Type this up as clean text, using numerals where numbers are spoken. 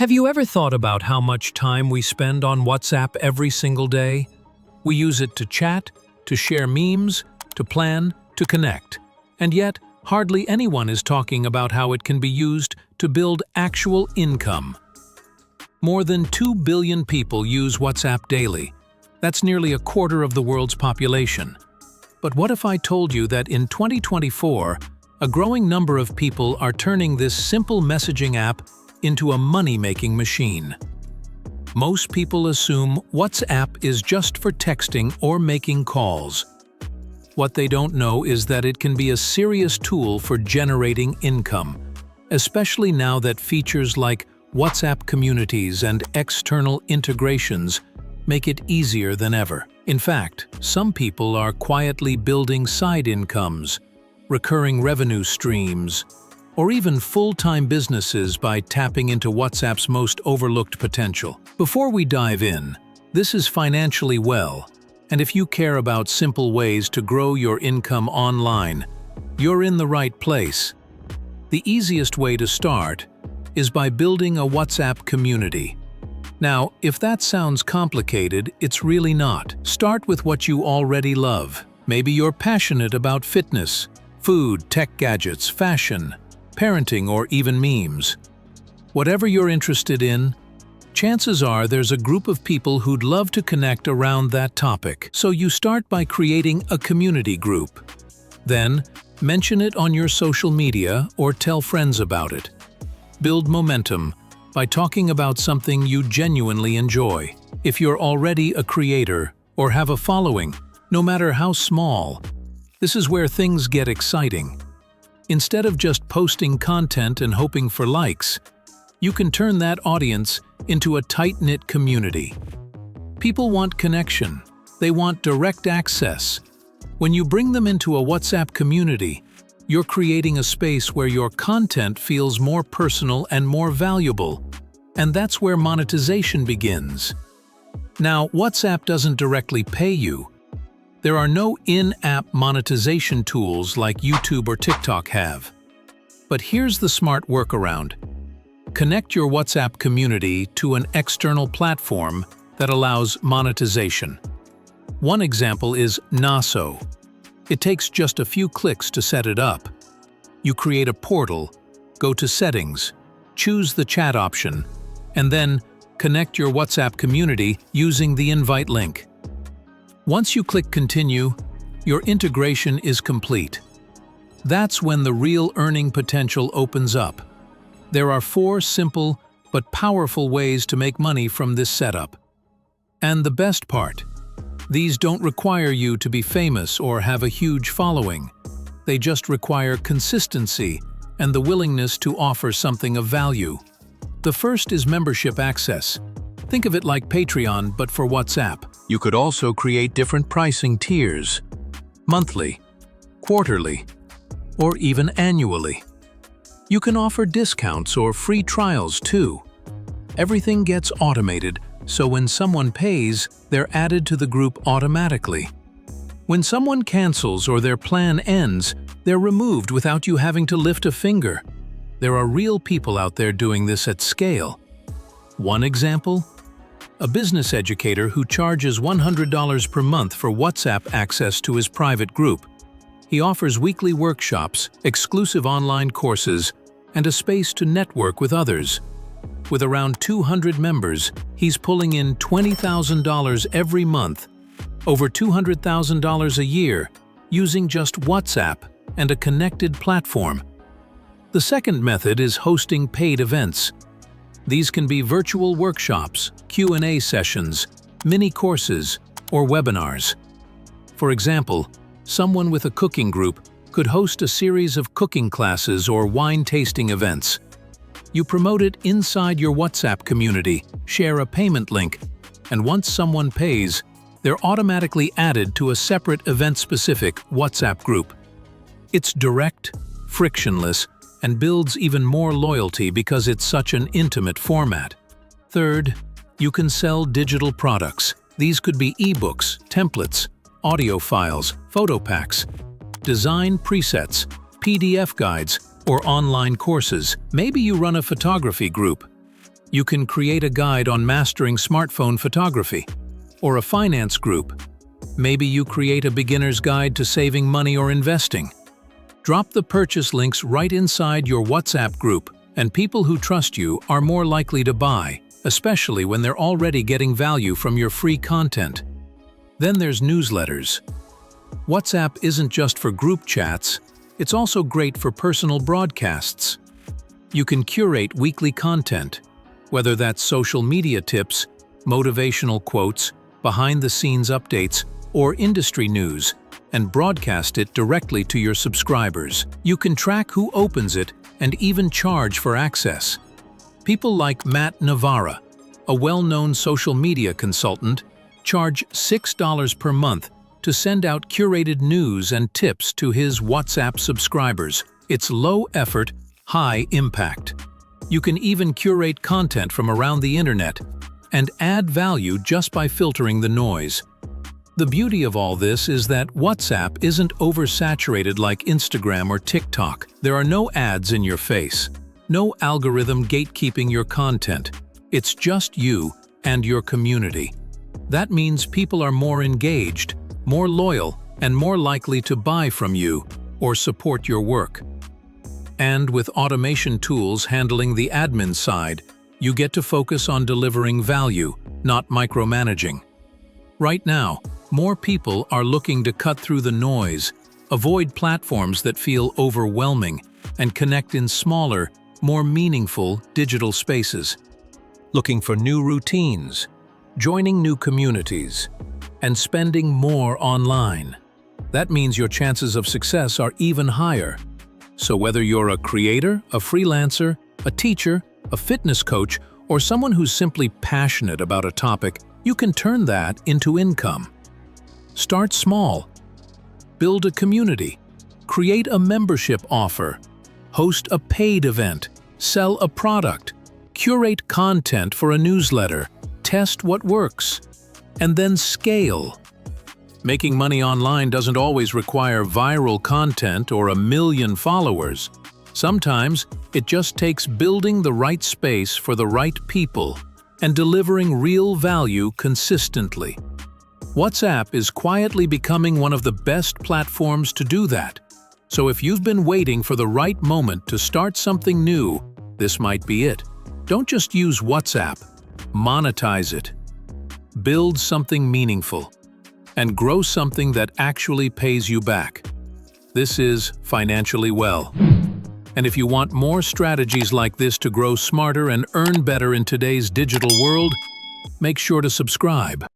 Have you ever thought about how much time we spend on WhatsApp every single day? We use it to chat, to share memes, to plan, to connect. And yet, hardly anyone is talking about how it can be used to build actual income. More than 2 billion people use WhatsApp daily. That's nearly a quarter of the world's population. But what if I told you that in 2024, a growing number of people are turning this simple messaging app into a money-making machine? Most people assume WhatsApp is just for texting or making calls. What they don't know is that it can be a serious tool for generating income, especially now that features like WhatsApp communities and external integrations make it easier than ever. In fact, some people are quietly building side incomes, recurring revenue streams, or even full-time businesses by tapping into WhatsApp's most overlooked potential. Before we dive in, this is Financially Well, and if you care about simple ways to grow your income online, you're in the right place. The easiest way to start is by building a WhatsApp community. Now, if that sounds complicated, it's really not. Start with what you already love. Maybe you're passionate about fitness, food, tech gadgets, fashion, parenting, or even memes. Whatever you're interested in, chances are there's a group of people who'd love to connect around that topic. So you start by creating a community group. Then, mention it on your social media or tell friends about it. Build momentum by talking about something you genuinely enjoy. If you're already a creator or have a following, no matter how small, this is where things get exciting. Instead of just posting content and hoping for likes, you can turn that audience into a tight-knit community. People want connection. They want direct access. When you bring them into a WhatsApp community, you're creating a space where your content feels more personal and more valuable. And that's where monetization begins. Now, WhatsApp doesn't directly pay you. There are no in-app monetization tools like YouTube or TikTok have. But here's the smart workaround. Connect your WhatsApp community to an external platform that allows monetization. One example is Naso. It takes just a few clicks to set it up. You create a portal, go to Settings, choose the chat option, and then connect your WhatsApp community using the invite link. Once you click Continue, your integration is complete. That's when the real earning potential opens up. There are 4 simple but powerful ways to make money from this setup. And the best part, these don't require you to be famous or have a huge following. They just require consistency and the willingness to offer something of value. The first is membership access. Think of it like Patreon, but for WhatsApp. You could also create different pricing tiers: monthly, quarterly, or even annually. You can offer discounts or free trials too. Everything gets automated, so when someone pays, they're added to the group automatically. When someone cancels or their plan ends, they're removed without you having to lift a finger. There are real people out there doing this at scale. One example? A business educator who charges $100 per month for WhatsApp access to his private group. He offers weekly workshops, exclusive online courses, and a space to network with others. With around 200 members, he's pulling in $20,000 every month, over $200,000 a year, using just WhatsApp and a connected platform. The second method is hosting paid events. These can be virtual workshops, Q&A sessions, mini courses, or webinars. For example, someone with a cooking group could host a series of cooking classes or wine tasting events. You promote it inside your WhatsApp community, share a payment link, and once someone pays, they're automatically added to a separate event-specific WhatsApp group. It's direct, frictionless, and builds even more loyalty because it's such an intimate format. Third, you can sell digital products. These could be ebooks, templates, audio files, photo packs, design presets, PDF guides, or online courses. Maybe you run a photography group. You can create a guide on mastering smartphone photography, or a finance group. Maybe you create a beginner's guide to saving money or investing. Drop the purchase links right inside your WhatsApp group, and people who trust you are more likely to buy, especially when they're already getting value from your free content. Then there's newsletters. WhatsApp isn't just for group chats, it's also great for personal broadcasts. You can curate weekly content, whether that's social media tips, motivational quotes, behind-the-scenes updates, or industry news, and broadcast it directly to your subscribers. You can track who opens it and even charge for access. People like Matt Navarra, a well-known social media consultant, charge $6 per month to send out curated news and tips to his WhatsApp subscribers. It's low effort, high impact. You can even curate content from around the internet and add value just by filtering the noise. The beauty of all this is that WhatsApp isn't oversaturated like Instagram or TikTok. There are no ads in your face, no algorithm gatekeeping your content. It's just you and your community. That means people are more engaged, more loyal, and more likely to buy from you or support your work. And with automation tools handling the admin side, you get to focus on delivering value, not micromanaging. Right now, more people are looking to cut through the noise, avoid platforms that feel overwhelming, and connect in smaller, more meaningful digital spaces. Looking for new routines, joining new communities, and spending more online. That means your chances of success are even higher. So whether you're a creator, a freelancer, a teacher, a fitness coach, or someone who's simply passionate about a topic, you can turn that into income. Start small. Build a community. Create a membership offer. Host a paid event. Sell a product. Curate content for a newsletter. Test what works. And then scale. Making money online doesn't always require viral content or 1 million followers. Sometimes it just takes building the right space for the right people and delivering real value consistently. WhatsApp is quietly becoming one of the best platforms to do that. So if you've been waiting for the right moment to start something new, this might be it. Don't just use WhatsApp, monetize it. Build something meaningful and grow something that actually pays you back. This is Financially Well. And if you want more strategies like this to grow smarter and earn better in today's digital world, make sure to subscribe.